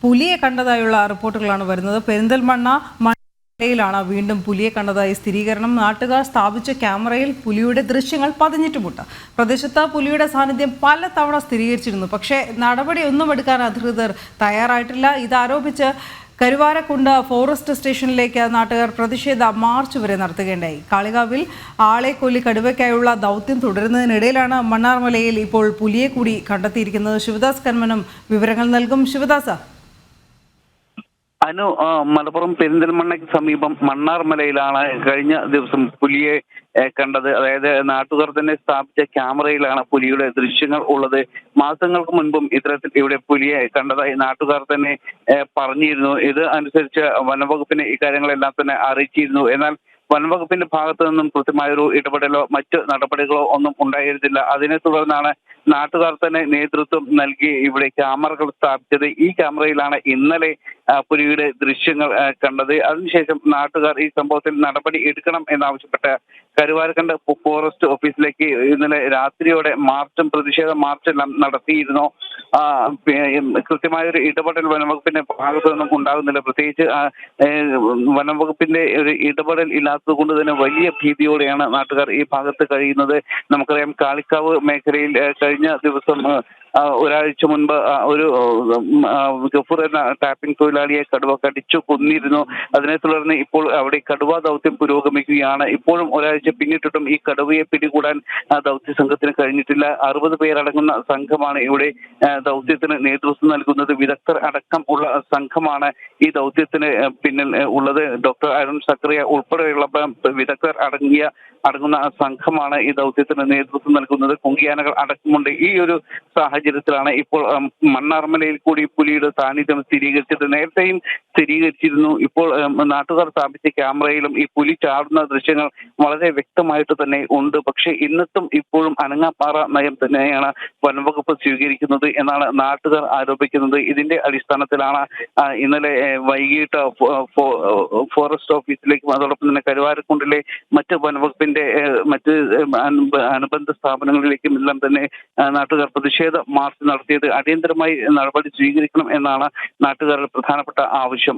പുലിയെ കണ്ടതായുള്ള റിപ്പോർട്ടുകളാണ് വരുന്നത്. പെരിന്തൽമണ്ണ യിലാണ് വീണ്ടും പുലിയെ കണ്ടതായി സ്ഥിരീകരണം. നാട്ടുകാർ സ്ഥാപിച്ച ക്യാമറയിൽ പുലിയുടെ ദൃശ്യങ്ങൾ പതിഞ്ഞിട്ടുമുണ്ട്. പ്രദേശത്ത് പുലിയുടെ സാന്നിധ്യം പല തവണ സ്ഥിരീകരിച്ചിരുന്നു. പക്ഷേ നടപടിയൊന്നും എടുക്കാൻ അധികൃതർ തയ്യാറായിട്ടില്ല. ഇതാരോപിച്ച് കരുവാരക്കുണ്ട് ഫോറസ്റ്റ് സ്റ്റേഷനിലേക്ക് നാട്ടുകാർ പ്രതിഷേധ മാർച്ച് വരെ നടത്തുകയുണ്ടായി. കാളികാവിൽ ആളെ കൊല്ലി കടുവയ്ക്കായുള്ള ദൗത്യം തുടരുന്നതിനിടയിലാണ് മണ്ണാർമലയിൽ ഇപ്പോൾ പുലിയെ കൂടി കണ്ടെത്തിയിരിക്കുന്നത്. ശിവദാസ് കന്മനം വിവരങ്ങൾ നൽകും. ശിവദാസ്. മലപ്പുറം പെരിന്തൽമണ്ണയ്ക്ക് സമീപം മണ്ണാർമലയിലാണ് കഴിഞ്ഞ ദിവസം പുലിയെ കണ്ടത്. അതായത് നാട്ടുകാർ തന്നെ സ്ഥാപിച്ച ക്യാമറയിലാണ് പുലിയുടെ ദൃശ്യങ്ങൾ ഉള്ളത്. മാസങ്ങൾക്ക് മുൻപും ഇത്തരത്തിൽ ഇവിടെ പുലിയെ കണ്ടതായി നാട്ടുകാർ തന്നെ പറഞ്ഞിരുന്നു. ഇത് അനുസരിച്ച് വനംവകുപ്പിനെ ഇക്കാര്യങ്ങളെല്ലാം തന്നെ അറിയിച്ചിരുന്നു. എന്നാൽ വനംവകുപ്പിന്റെ ഭാഗത്തു നിന്നും കൃത്യമായൊരു ഇടപെടലോ മറ്റ് നടപടികളോ ഒന്നും ഉണ്ടായിരുന്നില്ല. അതിനെ തുടർന്നാണ് നാട്ടുകാർ തന്നെ നേതൃത്വം നൽകി ഇവിടെ ക്യാമറകൾ സ്ഥാപിച്ചത്. ഈ ക്യാമറയിലാണ് ഇന്നലെ പുലിയുടെ ദൃശ്യങ്ങൾ കണ്ടത്. അതിനുശേഷം നാട്ടുകാർ ഈ സംഭവത്തിൽ നടപടി എടുക്കണം എന്നാവശ്യപ്പെട്ട് കരുവാരക്കുണ്ട് ഫോറസ്റ്റ് ഓഫീസിലേക്ക് ഇന്നലെ രാത്രിയോടെ പ്രതിഷേധ മാർച്ചെല്ലാം നടത്തിയിരുന്നു. കൃത്യമായൊരു ഇടപെടൽ വനംവകുപ്പിന്റെ ഭാഗത്തു നിന്നും ഉണ്ടാകുന്നില്ല. പ്രത്യേകിച്ച് വനംവകുപ്പിന്റെ ഒരു ഇടപെടൽ ഇല്ലാത്തത് കൊണ്ട് തന്നെ വലിയ ഭീതിയോടെയാണ് നാട്ടുകാർ ഈ ഭാഗത്ത് കഴിയുന്നത്. നമുക്കറിയാം, കാളിക്കാവ് മേഖലയിൽ കഴിഞ്ഞ ദിവസം ഒരാഴ്ച മുൻപ് ഒരു ഗഫൂർ എന്ന ടാപ്പിംഗ് തൊഴിലാളിയെ കടുവ കടിച്ചു കൊന്നിരുന്നു. അതിനെ തുടർന്ന് ഇപ്പോൾ അവിടെ കടുവ ദൗത്യം പുരോഗമിക്കുകയാണ്. ഇപ്പോഴും ഒരാഴ്ച പിന്നിട്ടിട്ടും ഈ കടുവയെ പിടികൂടാൻ ദൗത്യ സംഘത്തിന് കഴിഞ്ഞിട്ടില്ല. 60 പേരടങ്ങുന്ന സംഘമാണ് ഇവിടെ ദൗത്യത്തിന് നേതൃത്വം നൽകുന്നത്. വിദഗ്ധർ അടക്കം ഉള്ള സംഘമാണ് ഈ ദൗത്യത്തിന് പിന്നിൽ ഉള്ളത്. ഡോക്ടർ അരുൺ സക്രിയ ഉൾപ്പെടെയുള്ള വിദഗ്ധർ അടങ്ങുന്ന സംഘമാണ് ഈ ദൗത്യത്തിന് നേതൃത്വം നൽകുന്നത്. കുങ്കിയാനകൾ അടക്കമുണ്ട്. ഈ ഒരു സാഹചര്യത്തിലാണ് ഇപ്പോൾ മണ്ണാർമലയിൽ കൂടി പുലിയുടെ സാന്നിധ്യം സ്ഥിരീകരിച്ചത്. നേരത്തെയും സ്ഥിരീകരിച്ചിരുന്നു. ഇപ്പോൾ നാട്ടുകാർ സ്ഥാപിച്ച ക്യാമറയിലും ഈ പുലി ചാടുന്ന ദൃശ്യങ്ങൾ വളരെ വ്യക്തമായിട്ട് തന്നെ ഉണ്ട്. പക്ഷേ ഇന്നത്തും ഇപ്പോഴും അനങ്ങാപ്പാറ നയം തന്നെയാണ് വനംവകുപ്പ് സ്വീകരിക്കുന്നത് എന്നാണ് നാട്ടുകാർ ആരോപിക്കുന്നത്. ഇതിന്റെ അടിസ്ഥാനത്തിലാണ് ഇന്നലെ വൈകിട്ട് ഫോറസ്റ്റ് ഓഫീസിലേക്കും അതോടൊപ്പം തന്നെ കരുവാരക്കുണ്ടിലെ മറ്റ് വനംവകുപ്പിന്റെ മറ്റ് അനുബന്ധ സ്ഥാപനങ്ങളിലേക്കും എല്ലാം തന്നെ നാട്ടുകാർ പ്രതിഷേധ മാർച്ച് നടത്തിയത്. അടിയന്തരമായി നടപടി സ്വീകരിക്കണം എന്നാണ് നാട്ടുകാരുടെ പ്രധാനപ്പെട്ട ആവശ്യം.